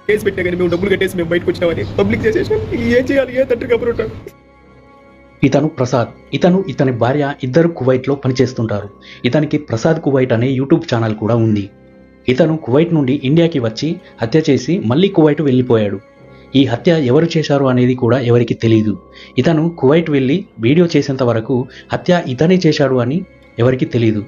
Case పెట్టినా కానీ మేము డబ్బులు కట్టేసి మేము బయటకు వచ్చినామని పబ్లిక్ చేసేసాం. ఏం చేయాలి? ఏ తండ్రి కబురుంటాం. ఇతను ప్రసాద్, ఇతని భార్య ఇద్దరు కువైట్లో పనిచేస్తుంటారు. ఇతనికి ప్రసాద్ కువైట్ అనే యూట్యూబ్ ఛానల్ కూడా ఉంది. ఇతను కువైట్ నుండి ఇండియాకి వచ్చి హత్య చేసి మళ్ళీ కువైట్ వెళ్ళిపోయాడు. ఈ హత్య ఎవరు చేశారు అనేది కూడా ఎవరికి తెలియదు. ఇతను కువైట్ వెళ్ళి వీడియో చేసేంత వరకు హత్య ఇతనే చేశాడు అని ఎవరికి తెలియదు.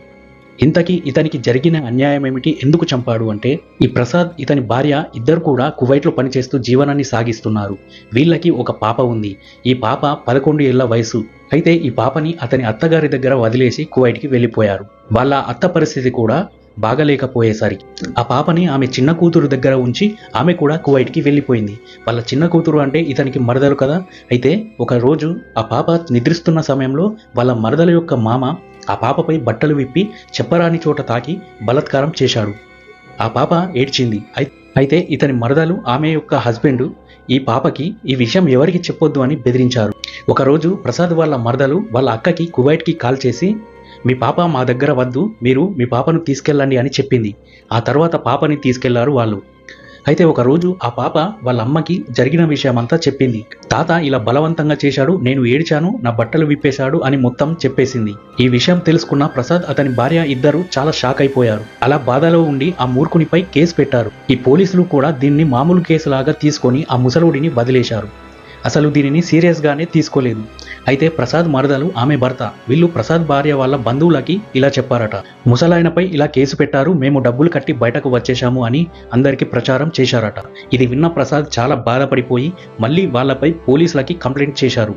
ఇంతకీ ఇతనికి జరిగిన అన్యాయం ఏమిటి? ఎందుకు చంపాడు అంటే, ఈ ప్రసాద్ ఇతని భార్య ఇద్దరు కూడా కువైట్లో పనిచేస్తూ జీవనాన్ని సాగిస్తున్నారు. వీళ్ళకి ఒక పాప ఉంది. ఈ పాప 11 ఏళ్ల వయసు. అయితే ఈ పాపని అతని అత్తగారి దగ్గర వదిలేసి కువైట్కి వెళ్ళిపోయారు. వాళ్ళ అత్త పరిస్థితి కూడా బాగలేకపోయేసరికి ఆ పాపని ఆమె చిన్న కూతురు దగ్గర ఉంచి ఆమె కూడా కువైట్కి వెళ్ళిపోయింది. వాళ్ళ చిన్న కూతురు అంటే ఇతనికి మరదలు కదా. అయితే ఒక రోజు ఆ పాప నిద్రిస్తున్న సమయంలో వాళ్ళ మరదల యొక్క మామ ఆ పాపపై బట్టలు విప్పి చెప్పరాని చోట తాకి బలాత్కారం చేశాడు. ఆ పాప ఏడ్చింది. అయితే ఇతని మరదలు ఆమె యొక్క హస్బెండ్ ఈ పాపకి ఈ విషయం ఎవరికి చెప్పొద్దు అని బెదిరించారు. ఒకరోజు ప్రసాద్ వాళ్ళ మరదలు వాళ్ళ అక్కకి కువైట్కి కాల్ చేసి, మీ పాప మా దగ్గర వద్దు, మీరు మీ పాపను తీసుకెళ్ళండి అని చెప్పింది. ఆ తర్వాత పాపని తీసుకెళ్లారు వాళ్ళు. అయితే ఒకరోజు ఆ పాప వాళ్ళ అమ్మకి జరిగిన విషయమంతా చెప్పింది. తాత ఇలా బలవంతంగా చేశాడు, నేను ఏడ్చాను, నా బట్టలు విప్పేశాడు అని మొత్తం చెప్పేసింది. ఈ విషయం తెలుసుకున్న ప్రసాద్ అతని భార్య ఇద్దరు చాలా షాక్ అయిపోయారు. అలా బాధలో ఉండి ఆ మూర్ఖునిపై కేసు పెట్టారు. ఈ పోలీసులు కూడా దీన్ని మామూలు కేసులాగా తీసుకొని ఆ ముసలోడిని వదిలేశారు. అసలు దీనిని సీరియస్గానే తీసుకోలేదు. అయితే ప్రసాద్ మరదలు ఆమె భర్త వీళ్ళు ప్రసాద్ భార్య వాళ్ళ బంధువులకి ఇలా చెప్పారట, ముసలాయనపై ఇలా కేసు పెట్టారు, మేము డబ్బులు కట్టి బయటకు వచ్చేశాము అని అందరికీ ప్రచారం చేశారట. ఇది విన్న ప్రసాద్ చాలా బాధపడిపోయి మళ్ళీ వాళ్ళపై పోలీసులకి కంప్లైంట్ చేశారు.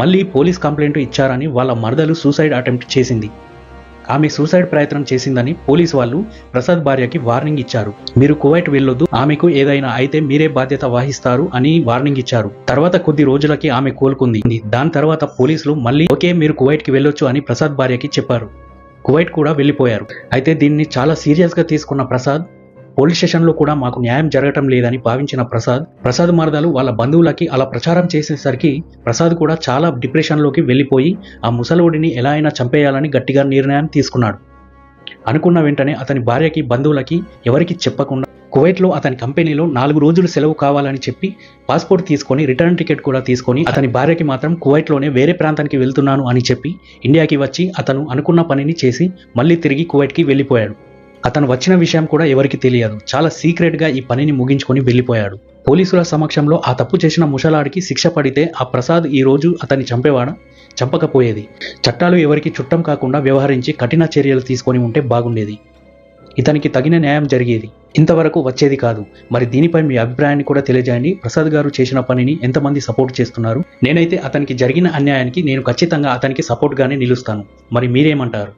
మళ్ళీ పోలీస్ కంప్లైంట్ ఇచ్చారని వాళ్ళ మరదలు సూసైడ్ అటెంప్ట్ చేసింది. ఆమె సూసైడ్ ప్రయత్నం చేసిందని పోలీసు వాళ్ళు ప్రసాద్ భార్యకి వార్నింగ్ ఇచ్చారు. మీరు కువైట్ వెళ్ళొద్దు, ఆమెకు ఏదైనా అయితే మీరే బాధ్యత వహిస్తారు అని వార్నింగ్ ఇచ్చారు. తర్వాత కొద్ది రోజులకి ఆమె కోలుకుంది. దాని తర్వాత పోలీసులు మళ్ళీ ఓకే మీరు కువైట్కి వెళ్ళొచ్చు అని ప్రసాద్ భార్యకి చెప్పారు. కువైట్ కూడా వెళ్ళిపోయారు. అయితే దీన్ని చాలా సీరియస్గా తీసుకున్న ప్రసాద్ పోలీస్ స్టేషన్లో కూడా మాకు న్యాయం జరగటం లేదని భావించిన ప్రసాద్ మరదలు వాళ్ళ బంధువులకి అలా ప్రచారం చేసేసరికి ప్రసాద్ కూడా చాలా డిప్రెషన్లోకి వెళ్ళిపోయి ఆ ముసలోడిని ఎలా అయినా చంపేయాలని గట్టిగా నిర్ణయం తీసుకున్నాడు. అనుకున్న వెంటనే అతని భార్యకి బంధువులకి ఎవరికి చెప్పకుండా కువైట్లో అతని కంపెనీలో 4 రోజులు సెలవు కావాలని చెప్పి పాస్పోర్ట్ తీసుకొని రిటర్న్ టికెట్ కూడా తీసుకొని అతని భార్యకి మాత్రం కువైట్లోనే వేరే ప్రాంతానికి వెళ్తున్నాను అని చెప్పి ఇండియాకి వచ్చి అతను అనుకున్న పనిని చేసి మళ్ళీ తిరిగి కువైట్కి వెళ్ళిపోయాడు. అతను వచ్చిన విషయం కూడా ఎవరికి తెలియదు. చాలా సీక్రెట్గా ఈ పనిని ముగించుకొని వెళ్ళిపోయాడు. పోలీసుల సమక్షంలో ఆ తప్పు చేసిన ముసలాడికి శిక్ష పడితే ఆ ప్రసాద్ ఈ రోజు అతన్ని చంపకపోయేది. చట్టాలు ఎవరికి చుట్టం కాకుండా వ్యవహరించి కఠిన చర్యలు తీసుకొని ఉంటే బాగుండేది. ఇతనికి తగిన న్యాయం జరిగేది, ఇంతవరకు వచ్చేది కాదు. మరి దీనిపై మీ అభిప్రాయాన్ని కూడా తెలియజేయండి. ప్రసాద్ గారు చేసిన పనిని ఎంతమంది సపోర్ట్ చేస్తున్నారు? నేనైతే అతనికి జరిగిన అన్యాయానికి నేను ఖచ్చితంగా అతనికి సపోర్ట్గానే నిలుస్తాను. మరి మీరేమంటారు?